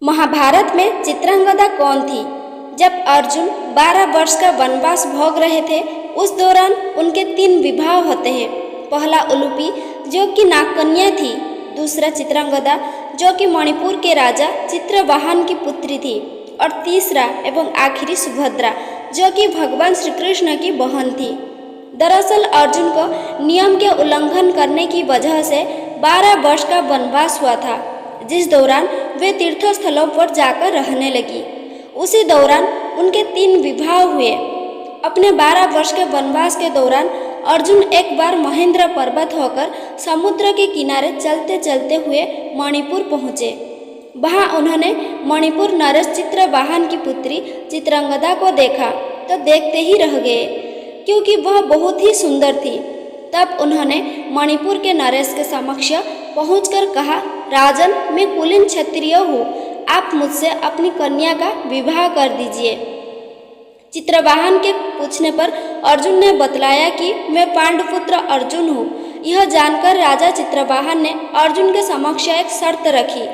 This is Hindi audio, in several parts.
महाभारत में चित्रांगदा कौन थी? जब अर्जुन 12 वर्ष का वनवास भोग रहे थे, उस दौरान उनके 3 विवाह होते हैं। पहला उलूपी जो कि नागकन्या थी, दूसरा चित्रांगदा जो कि मणिपुर के राजा चित्रवाहन की पुत्री थी, और तीसरा एवं आखिरी सुभद्रा जो कि भगवान श्री कृष्ण की बहन थी। दरअसल अर्जुन को नियम के उल्लंघन करने की वजह से 12 वर्ष का वनवास हुआ था, जिस दौरान वे तीर्थस्थलों पर जाकर रहने लगी। उसी दौरान उनके 3 विवाह हुए। अपने 12 वर्ष के वनवास के दौरान अर्जुन एक बार महेंद्र पर्वत होकर समुद्र के किनारे चलते चलते हुए मणिपुर पहुँचे। वहाँ उन्होंने मणिपुर नरेश चित्रवाहन की पुत्री चित्रांगदा को देखा तो देखते ही रह गए, क्योंकि वह बहुत ही सुंदर थी। तब उन्होंने मणिपुर के नरेश के समक्ष पहुंचकर कहा, राजन, मैं कुलीन क्षत्रिय हूँ, आप मुझसे अपनी कन्या का विवाह कर दीजिए। चित्रवाहन के पूछने पर अर्जुन ने बतलाया कि मैं पांडुपुत्र अर्जुन हूँ। यह जानकर राजा चित्रवाहन ने अर्जुन के समक्ष एक शर्त रखी।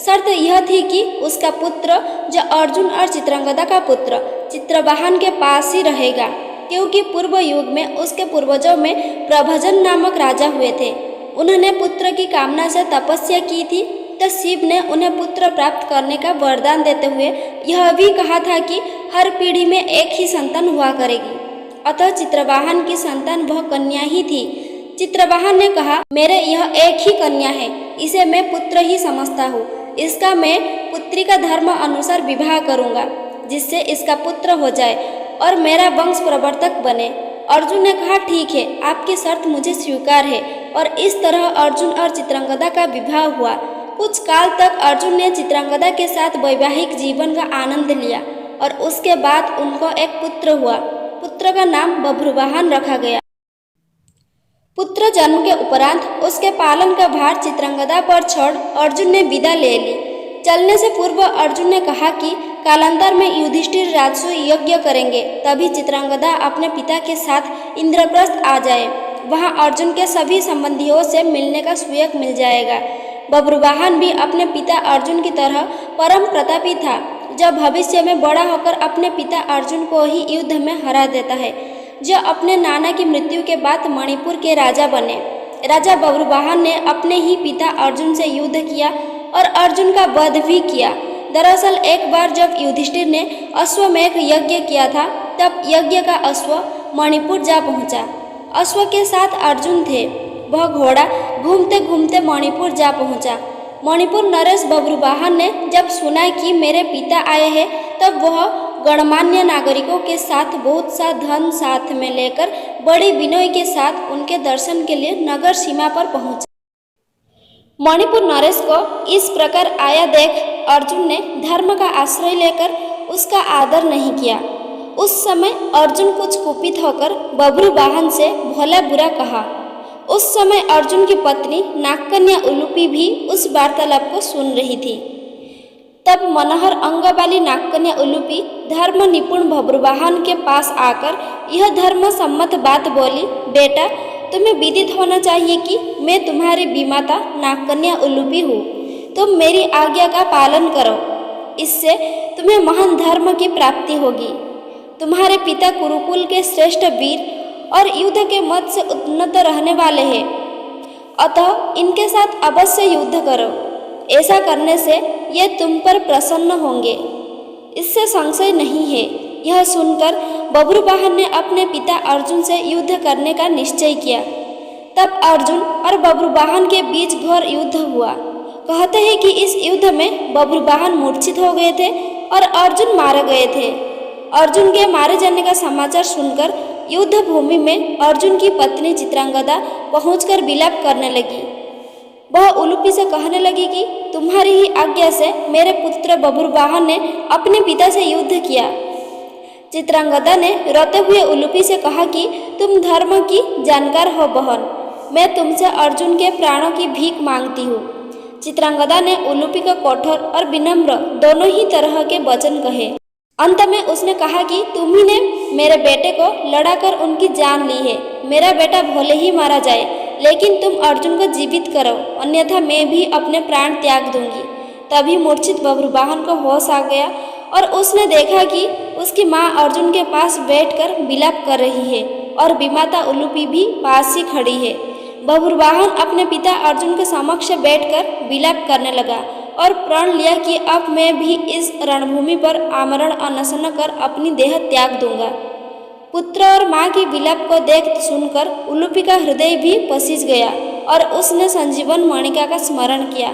शर्त यह थी कि उसका पुत्र, जो अर्जुन और चित्रांगदा का पुत्र, चित्रवाहन के पास ही रहेगा, क्योंकि पूर्व युग में उसके पूर्वजों में प्रभजन नामक राजा हुए थे। उन्होंने पुत्र की कामना से तपस्या की थी, तो शिव ने उन्हें पुत्र प्राप्त करने का वरदान देते हुए यह भी कहा था कि हर पीढ़ी में एक ही संतान हुआ करेगी। अतः चित्रवाहन की संतान वह कन्या ही थी। चित्रवाहन ने कहा, मेरे यह एक ही कन्या है, इसे मैं पुत्र ही समझता हूँ। इसका मैं पुत्री का धर्म अनुसार विवाह करूँगा, जिससे इसका पुत्र हो जाए और मेरा वंश प्रवर्तक बने। अर्जुन ने कहा, ठीक है, आपकी शर्त मुझे स्वीकार है। और इस तरह अर्जुन और चित्रांगदा का विवाह हुआ। कुछ काल तक अर्जुन ने चित्रांगदा के साथ वैवाहिक जीवन का आनंद लिया और उसके बाद उनको एक पुत्र हुआ। पुत्र का नाम बभ्रुवाहन रखा गया। पुत्र जन्म के उपरांत उसके पालन का भार चित्रांगदा पर छोड़ अर्जुन ने विदा ले ली। चलने से पूर्व अर्जुन ने कहा कि कालांतर में युधिष्ठिर राजस्व यज्ञ करेंगे, तभी चित्रांगदा अपने पिता के साथ इंद्रप्रस्थ आ जाए। वहां अर्जुन के सभी संबंधियों से मिलने का सुयोग मिल जाएगा। बभ्रुवाहन भी अपने पिता अर्जुन की तरह परम प्रतापी था, जो भविष्य में बड़ा होकर अपने पिता अर्जुन को ही युद्ध में हरा देता है, जो अपने नाना की मृत्यु के बाद मणिपुर के राजा बने। राजा बभ्रुवाहन ने अपने ही पिता अर्जुन से युद्ध किया और अर्जुन का वध भी किया। दरअसल एक बार जब युधिष्ठिर ने अश्वमेध यज्ञ किया था, तब यज्ञ का अश्व मणिपुर जा पहुंचा। अश्व के साथ अर्जुन थे। वह घोड़ा घूमते घूमते मणिपुर जा पहुंचा। मणिपुर नरेश बभ्रुवाहन ने जब सुना कि मेरे पिता आए हैं, तब वह गणमान्य नागरिकों के साथ बहुत सा धन साथ में लेकर बड़ी विनय के साथ उनके दर्शन के लिए नगर सीमा पर पहुंचा। मणिपुर नरेश को इस प्रकार आया देख अर्जुन ने धर्म का आश्रय लेकर उसका आदर नहीं किया। उस समय अर्जुन कुछ कुपित होकर बभ्रुवाहन से भला बुरा कहा। उस समय अर्जुन की पत्नी नागकन्या उलूपी भी उस वार्तालाप को सुन रही थी। तब मनोहर अंग वाली नागकन्या उलूपी धर्म निपुण बभ्रुवाहन के पास आकर यह धर्म सम्मत बात बोली, बेटा, तुम्हें विदित होना चाहिए कि मैं तुम्हारी विमाता नागकन्या उलूपी हूँ। तुम मेरी आज्ञा का पालन करो, इससे तुम्हें महान धर्म की प्राप्ति होगी। तुम्हारे पिता कुरुकुल के श्रेष्ठ वीर और युद्ध के मत से उन्नत रहने वाले हैं, अतः इनके साथ अवश्य युद्ध करो। ऐसा करने से ये तुम पर प्रसन्न होंगे, इससे संशय नहीं है। यह सुनकर बभ्रुवाहन ने अपने पिता अर्जुन से युद्ध करने का निश्चय किया। तब अर्जुन और बभ्रुवाहन के बीच घोर युद्ध हुआ। कहते हैं कि इस युद्ध में बभ्रुवाहन मूर्छित हो गए थे और अर्जुन मारे गए थे। अर्जुन के मारे जाने का समाचार सुनकर युद्ध भूमि में अर्जुन की पत्नी चित्रांगदा पहुंचकर विलाप करने लगी। वह उलूपी से कहने लगी कि तुम्हारी ही आज्ञा से मेरे पुत्र बभ्रुवाहन ने अपने पिता से युद्ध किया। चित्रांगदा ने रोते हुए उलूपी से कहा कि तुम धर्म की जानकार हो बहन, मैं तुमसे अर्जुन के प्राणों की भीख मांगती हूँ। चित्रांगदा ने उलूपी को कठोर और विनम्र दोनों ही तरह के वचन कहे। अंत में उसने कहा कि तुम ही ने मेरे बेटे को लड़ाकर उनकी जान ली है। मेरा बेटा भले ही मारा जाए, लेकिन तुम अर्जुन को जीवित करो, अन्यथा मैं भी अपने प्राण त्याग दूंगी। तभी मूर्छित बब्रुवाहन को होश आ गया और उसने देखा कि उसकी माँ अर्जुन के पास बैठकर विलाप कर रही है और विमाता उलूपी भी पास ही खड़ी है। बब्रुवाहन अपने पिता अर्जुन के समक्ष बैठकर विलाप करने लगा और प्रण लिया कि अब मैं भी इस रणभूमि पर आमरण अनशन कर अपनी देह त्याग दूंगा। पुत्र और माँ की विलाप को देख सुनकर उलूपी का हृदय भी पसीज गया और उसने संजीवन मणिका का स्मरण किया।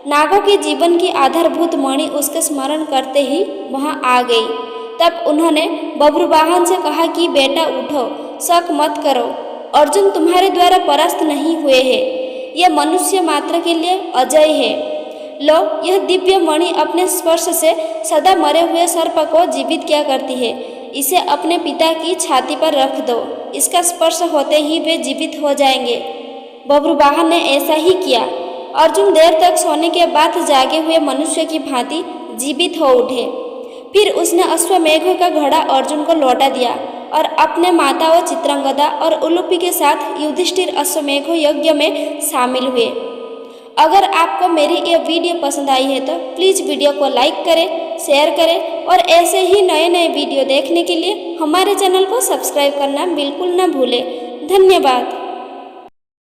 नागों के जीवन की आधारभूत मणि उसके स्मरण करते ही वहाँ आ गई। तब उन्होंने बब्रुवाहन से कहा कि बेटा उठो, शक मत करो, अर्जुन तुम्हारे द्वारा परास्त नहीं हुए हैं। यह मनुष्य मात्र के लिए अजय है। लो, यह दिव्य मणि अपने स्पर्श से सदा मरे हुए सर्प को जीवित किया करती है। इसे अपने पिता की छाती पर रख दो, इसका स्पर्श होते ही वे जीवित हो जाएंगे। बब्रुवाहन ने ऐसा ही किया। अर्जुन देर तक सोने के बाद जागे हुए मनुष्य की भांति जीवित हो उठे। फिर उसने अश्वमेघ का घड़ा अर्जुन को लौटा दिया और अपने माताओं चित्रंगदा और उलूपी के साथ युधिष्ठिर अश्वमेघ यज्ञ में शामिल हुए। अगर आपको मेरी यह वीडियो पसंद आई है तो प्लीज़ वीडियो को लाइक करें, शेयर करें और ऐसे ही नए नए वीडियो देखने के लिए हमारे चैनल को सब्सक्राइब करना बिल्कुल न भूलें। धन्यवाद।